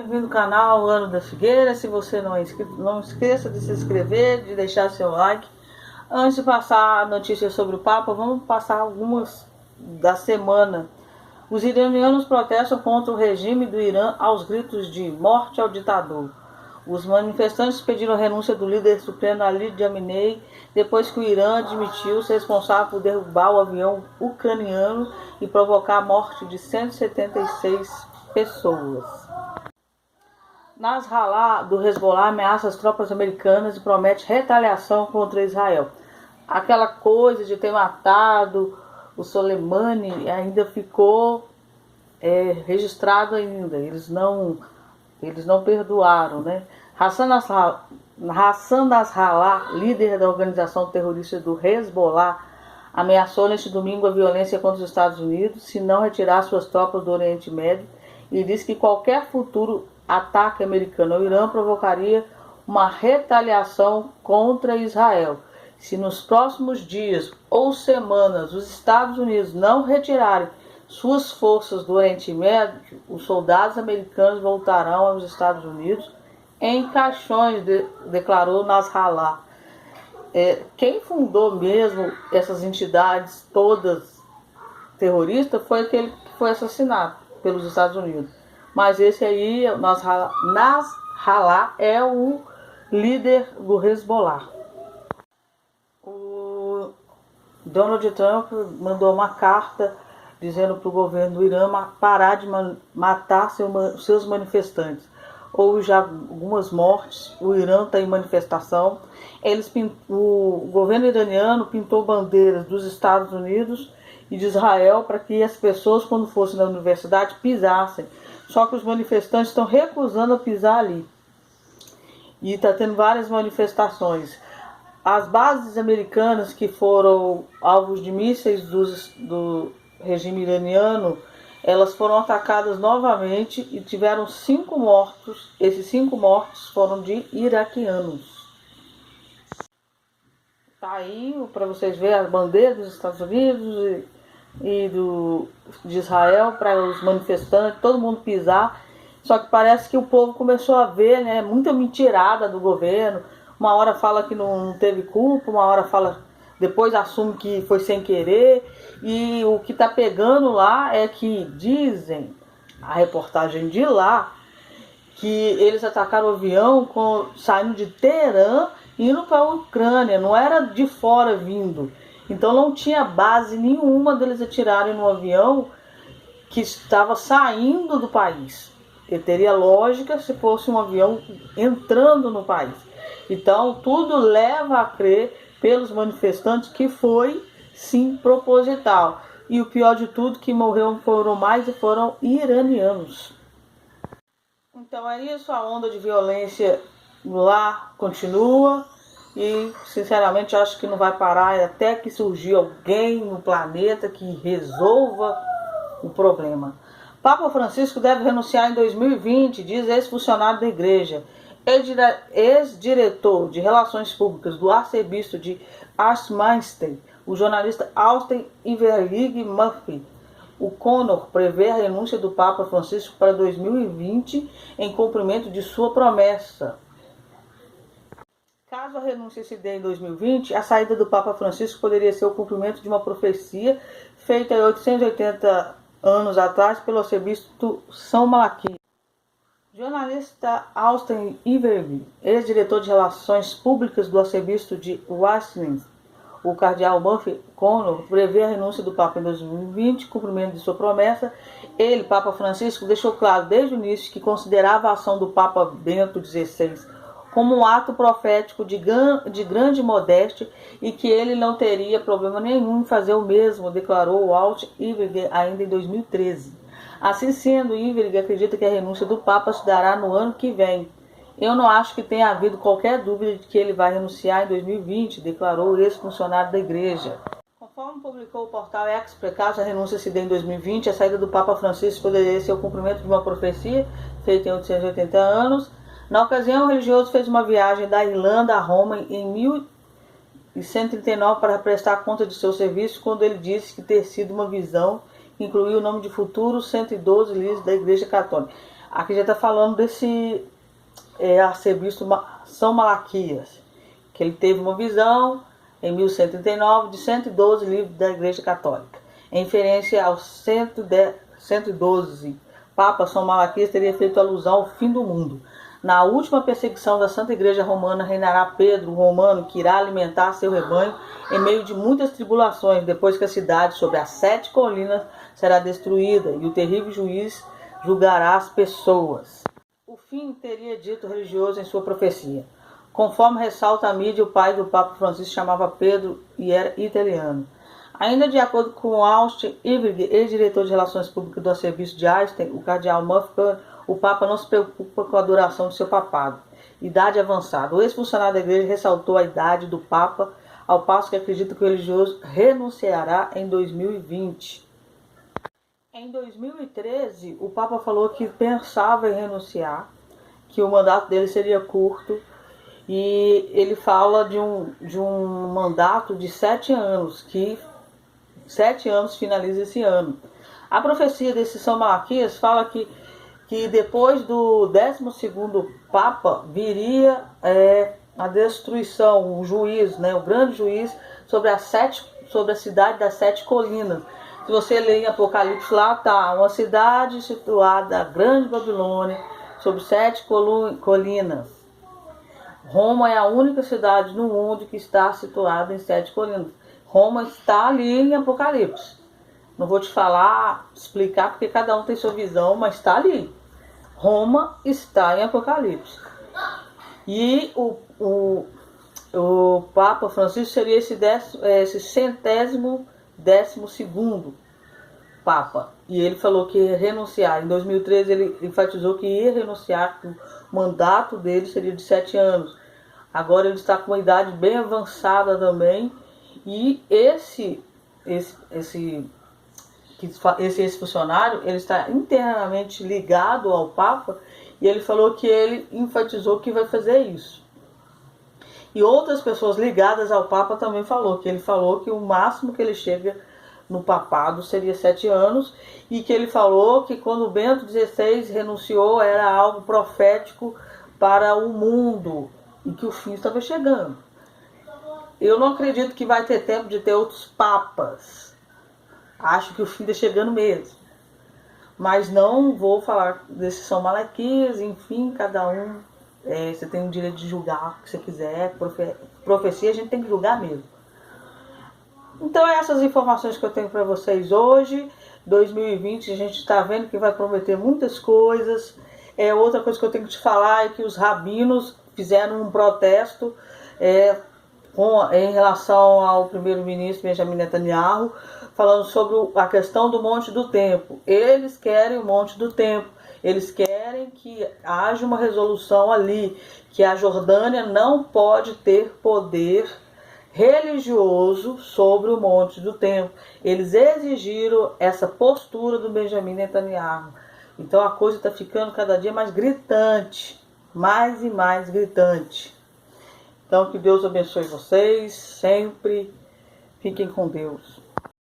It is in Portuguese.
bem-vindo ao canal Ano da Figueira. Se você não é inscrito, não esqueça de se inscrever, de deixar seu like. Antes de passar a notícia sobre o Papa, vamos passar algumas da semana. Os iranianos protestam contra o regime do Irã aos gritos de morte ao ditador. Os manifestantes pediram a renúncia do líder supremo Ali Khamenei depois que o Irã admitiu ser responsável por derrubar o avião ucraniano e provocar a morte de 176 pessoas. Nasrallah do Hezbollah ameaça as tropas americanas e promete retaliação contra Israel. Aquela coisa de ter matado o Soleimani ainda ficou registrado ainda. Eles não perdoaram, né? Hassan Nasrallah, líder da organização terrorista do Hezbollah, ameaçou neste domingo a violência contra os Estados Unidos se não retirar suas tropas do Oriente Médio e disse que qualquer futuro ataque americano ao Irã provocaria uma retaliação contra Israel. Se nos próximos dias ou semanas os Estados Unidos não retirarem suas forças do Oriente Médio, os soldados americanos voltarão aos Estados Unidos em caixões, declarou Nasrallah. Quem fundou mesmo essas entidades todas terroristas foi aquele que foi assassinado pelos Estados Unidos. Mas esse aí, Nasrallah, é o líder do Hezbollah. O Donald Trump mandou uma carta dizendo para o governo do Irã parar de matar seus manifestantes. Houve já algumas mortes, o Irã está em manifestação. O governo iraniano pintou bandeiras dos Estados Unidos e de Israel para que as pessoas, quando fossem na universidade, pisassem. Só que os manifestantes estão recusando a pisar ali. E está tendo várias manifestações. As bases americanas que foram alvos de mísseis do regime iraniano, elas foram atacadas novamente e tiveram 5 mortos. Esses 5 mortos foram de iraquianos. Tá aí para vocês verem as bandeiras dos Estados Unidos de Israel para os manifestantes, todo mundo pisar. Só que parece que o povo começou a ver, né, muita mentirada do governo. Uma hora fala que não teve culpa, uma hora fala, depois assume que foi sem querer. E o que está pegando lá é que dizem, a reportagem de lá, que eles atacaram o avião saindo de Teherã indo para a Ucrânia, não era de fora vindo. Então não tinha base nenhuma deles atirarem no avião que estava saindo do país. E teria lógica se fosse um avião entrando no país. Então tudo leva a crer pelos manifestantes que foi sim proposital. E o pior de tudo, que morreram foram iranianos. Então é isso, a onda de violência lá continua. E sinceramente acho que não vai parar até que surgir alguém no planeta que resolva o problema. Papa Francisco deve renunciar em 2020, diz ex-funcionário da igreja. Ex-diretor de Relações Públicas do arcebispo de Westminster, o jornalista Austin Everlig Murphy, o Connor, prevê a renúncia do Papa Francisco para 2020 em cumprimento de sua promessa. Caso a renúncia se dê em 2020, a saída do Papa Francisco poderia ser o cumprimento de uma profecia feita há 880 anos atrás pelo arcebispo São Malaquias. Jornalista Austin Everlig, ex-diretor de Relações Públicas do arcebispo de Westminster, o cardeal Murphy Connor, prevê a renúncia do Papa em 2020, cumprimento de sua promessa. Ele, Papa Francisco, deixou claro desde o início que considerava a ação do Papa Bento XVI como um ato profético de grande modéstia e que ele não teria problema nenhum em fazer o mesmo, declarou Austin Everlig ainda em 2013. Assim sendo, Everlig acredita que a renúncia do Papa se dará no ano que vem. Eu não acho que tenha havido qualquer dúvida de que ele vai renunciar em 2020, declarou o ex-funcionário da igreja. Conforme publicou o portal Express, caso a renúncia se dê em 2020, a saída do Papa Francisco poderia ser o cumprimento de uma profecia feita em 880 anos. Na ocasião, o religioso fez uma viagem da Irlanda a Roma em 1139 para prestar conta de seu serviço, quando ele disse que ter sido uma visão que incluía o nome de futuros 112 líderes da Igreja Católica. Aqui já está falando desse arcebispo São Malaquias, que ele teve uma visão em 1139 de 112 livros da Igreja Católica. Em referência aos 112 Papa São Malaquias teria feito alusão ao fim do mundo. Na última perseguição da Santa Igreja Romana reinará Pedro, o romano, que irá alimentar seu rebanho em meio de muitas tribulações, depois que a cidade sobre as 7 colinas será destruída e o terrível juiz julgará as pessoas. O fim teria dito o religioso em sua profecia. Conforme ressalta a mídia, o pai do Papa Francisco chamava Pedro e era italiano. Ainda de acordo com Austin Ibrig, ex-diretor de Relações Públicas do arcebispo de Einstein, o cardeal Murphy, o Papa não se preocupa com a duração de seu papado. Idade avançada. O ex-funcionário da igreja ressaltou a idade do Papa, ao passo que acredita que o religioso renunciará em 2020. Em 2013, o Papa falou que pensava em renunciar, que o mandato dele seria curto, e ele fala de um mandato de 7 anos, que 7 anos finaliza esse ano. A profecia desse São Malaquias fala que depois do 12º Papa viria a destruição, o juiz, o grande juiz sobre a cidade das 7 colinas. Se você ler em Apocalipse, lá está uma cidade situada, a Grande Babilônia, sobre 7 colinas. Roma é a única cidade no mundo que está situada em 7 colinas. Roma está ali em Apocalipse. Não vou te explicar, porque cada um tem sua visão, mas está ali. Roma está em Apocalipse. E o Papa Francisco seria esse 112º Papa. E ele falou que ia renunciar. Em 2013 ele enfatizou que ia renunciar, que o mandato dele seria de 7 anos. Agora ele está com uma idade bem avançada também. E esse funcionário, ele está internamente ligado ao Papa, e ele falou que ele enfatizou que vai fazer isso. E outras pessoas ligadas ao Papa também ele falou que o máximo que ele chega no papado seria 7 anos, e que ele falou que quando Bento XVI renunciou era algo profético para o mundo, e que o fim estava chegando. Eu não acredito que vai ter tempo de ter outros papas. Acho que o fim está chegando mesmo. Mas não vou falar desse São Malaquias, enfim, cada um. Você tem o direito de julgar o que você quiser. Profecia a gente tem que julgar mesmo. Então essas informações que eu tenho para vocês hoje. 2020 a gente está vendo que vai prometer muitas coisas. Outra coisa que eu tenho que te falar é que os rabinos fizeram um protesto em relação ao primeiro-ministro Benjamin Netanyahu, falando sobre a questão do Monte do Templo. Eles querem o Monte do Templo, eles querem que haja uma resolução ali, que a Jordânia não pode ter poder religioso sobre o Monte do Templo. Eles exigiram essa postura do Benjamin Netanyahu. Então a coisa está ficando cada dia mais gritante, mais e mais gritante. Então que Deus abençoe vocês sempre. Fiquem com Deus.